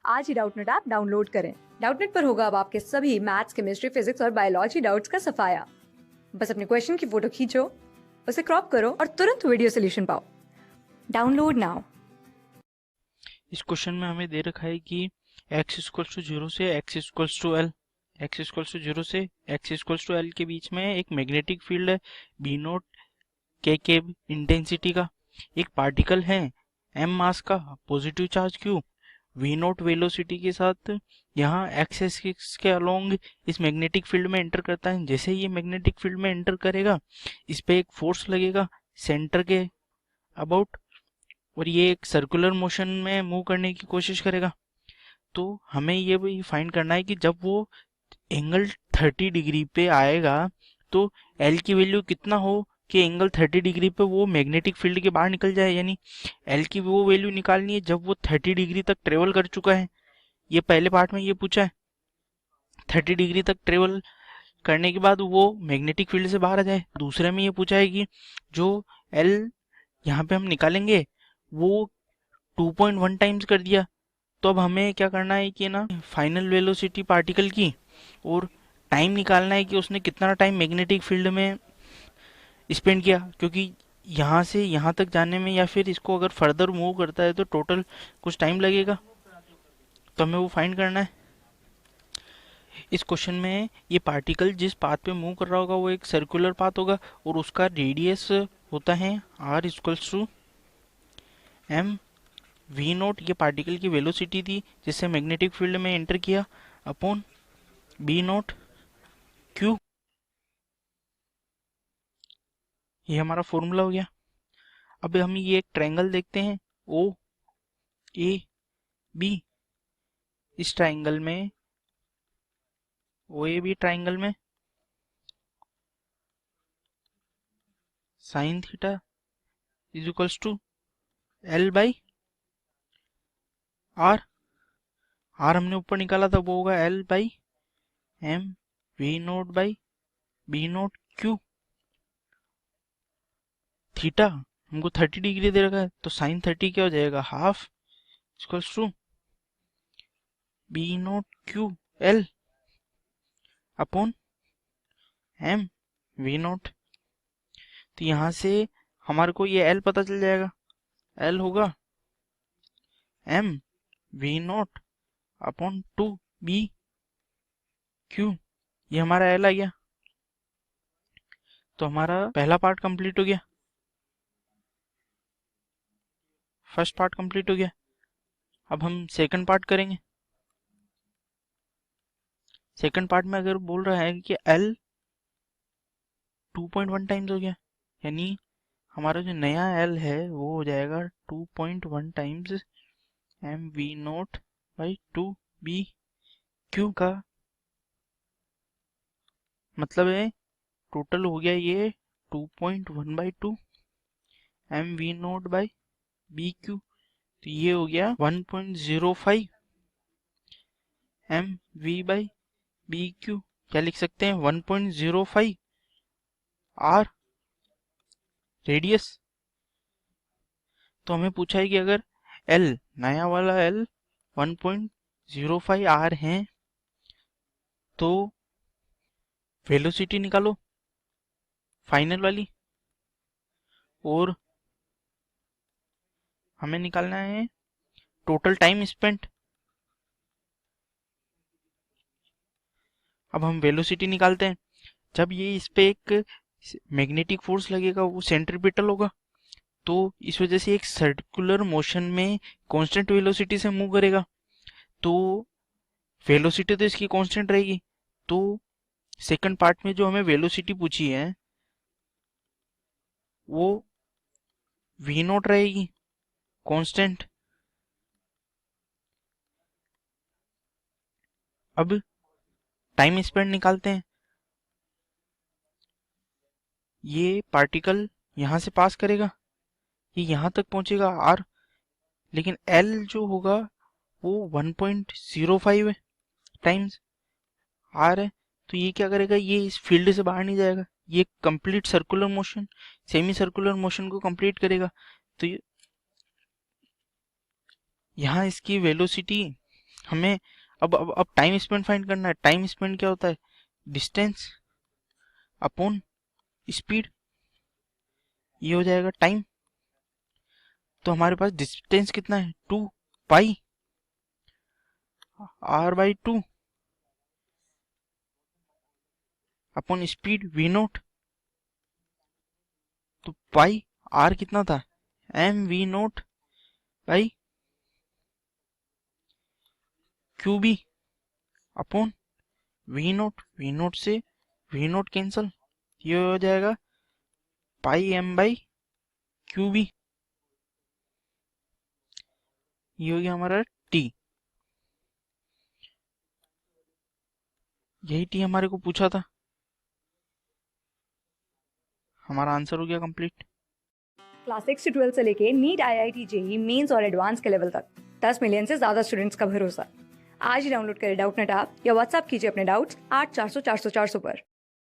आज ही Doubtnut app download करें। Doubtnut पर होगा अब आपके सभी मैथ्स, केमिस्ट्री, फिजिक्स और बायोलॉजी डाउट्स का सफाया। बस अपने क्वेश्चन की फोटो खींचो, उसे क्रॉप करो और तुरंत वीडियो सोल्यूशन पाओ। Download now. इस क्वेश्चन में हमें दे रखा है कि x इक्वल्स टू 0 से x equals to l, x equals to 0 से x इक्वल्स टू l के बीच में एक मैग्नेटिक फील्ड है b नोट के इंटेंसिटी का। एक पार्टिकल है m मास का, positive charge q, v note velocity के साथ यहाँ x एक्सिस के अलोंग इस मैग्नेटिक फील्ड में एंटर करता है। जैसे ये मैग्नेटिक फील्ड में एंटर करेगा, इस पे एक फोर्स लगेगा सेंटर के अबाउट, और ये एक सर्कुलर मोशन में मूव करने की कोशिश करेगा। तो हमें ये भी फाइंड करना है कि जब वो एंगल 30 डिग्री पे आएगा तो एल की वैल्यू कितना हो कि एंगल 30 डिग्री पे वो मैग्नेटिक फील्ड के बाहर निकल जाए। यानी एल की वो वैल्यू निकालनी है जब वो 30 डिग्री तक ट्रेवल कर चुका है। ये पहले पार्ट में ये पूछा है, 30 डिग्री तक ट्रेवल करने के बाद वो मैग्नेटिक फील्ड से बाहर आ जाए। दूसरे में ये पूछा है कि जो एल यहाँ पे हम निकालेंगे वो 2.1 टाइम्स कर दिया। तो अब हमें क्या करना है कि ना फाइनल वेलोसिटी पार्टिकल की और टाइम निकालना है कि उसने कितना टाइम मैग्नेटिक फील्ड में स्पेंड किया, क्योंकि यहाँ से यहाँ तक जाने में या फिर इसको अगर फर्दर मूव करता है तो टोटल कुछ टाइम लगेगा। तो हमें वो फाइंड करना है। इस क्वेश्चन में ये पार्टिकल जिस पाथ पे मूव कर रहा होगा वो एक सर्कुलर पाथ होगा और उसका रेडियस होता है r equals to m v naught. ये पार्टिकल की वेलोसिटी थी जिससे मैग्नेटिक फील्ड में एंटर किया, अपॉन b नोट q। ये हमारा फॉर्मूला हो गया। अब हम ये एक ट्रायंगल देखते हैं o a b। इस ट्रायंगल में o a b ट्रायंगल में sine theta is equals to l by r। r हमने ऊपर निकाला था, वो होगा l by m v naught by b naught q। Theta हमको 30 डिग्री दे रखा है तो साइन 30 क्या हो जाएगा, half equals to b naught q l upon m v naught. तो यहाँ से हमारे को ये l पता चल जाएगा, l होगा m v naught upon 2 b q। ये हमारा l आ गया। तो हमारा पहला पार्ट कंप्लीट हो गया, फर्स्ट पार्ट कंप्लीट हो गया। अब हम सेकंड पार्ट करेंगे। सेकंड पार्ट में अगर बोल रहा है कि l 2.1 टाइम्स हो गया, यानी हमारा जो नया l है वो हो जाएगा 2.1 times M V naught by 2 B Q का मतलब है टोटल हो गया ये 2.1 by 2 M V naught by B Q. तो ये हो गया 1.05 M V by B Q. क्या लिख सकते हैं, 1.05 आर रेडियस। तो हमें पूछा है कि अगर एल नया वाला एल 1.05 आर है तो वेलोसिटी निकालो फाइनल वाली, और हमें निकालना है टोटल टाइम स्पेंट। अब हम वेलोसिटी निकालते हैं। जब ये इस पे एक मैग्नेटिक फोर्स लगेगा वो सेंट्रीपिटल होगा, तो इस वजह से एक सर्कुलर मोशन में कांस्टेंट वेलोसिटी से मूव करेगा। तो वेलोसिटी तो इसकी कांस्टेंट रहेगी। तो सेकंड पार्ट में जो हमें वेलोसिटी पूछी है वो वी नोट रहेगी कांस्टेंट। अब टाइम स्पेंड निकालते हैं। ये पार्टिकल यहां से पास करेगा, ये यहां तक पहुंचेगा आर, लेकिन एल जो होगा वो 1.05 है टाइम्स आर है। तो ये क्या करेगा, ये इस फील्ड से बाहर नहीं जाएगा, ये complete circular motion, semi circular motion को कंप्लीट करेगा। तो यहाँ इसकी वेलोसिटी हमें अब टाइम स्पेंड फाइंड करना है। टाइम स्पेंड क्या होता है? डिस्टेंस अपॉन स्पीड, ये हो जाएगा टाइम। तो हमारे पास डिस्टेंस कितना है? 2 पाई r/2 अपॉन स्पीड v0। तो पाई r कितना था? mv0 by qb upon v0। v0 से v0 कैंसल, ये हो जाएगा पाई m/qb। ये हो गया हमारा t। यही t हमारे को पूछा था। हमारा आंसर हो गया कंप्लीट। क्लास 6 से 12 से लेके नीट, IIT, जेई मेंस और एडवांस के लेवल तक 10 मिलियन से ज्यादा स्टूडेंट्स का भरोसा। आज ही डाउनलोड करें डाउटनेट ऐप या व्हाट्सएप कीजिए अपने डाउट्स 8400 400 400 पर।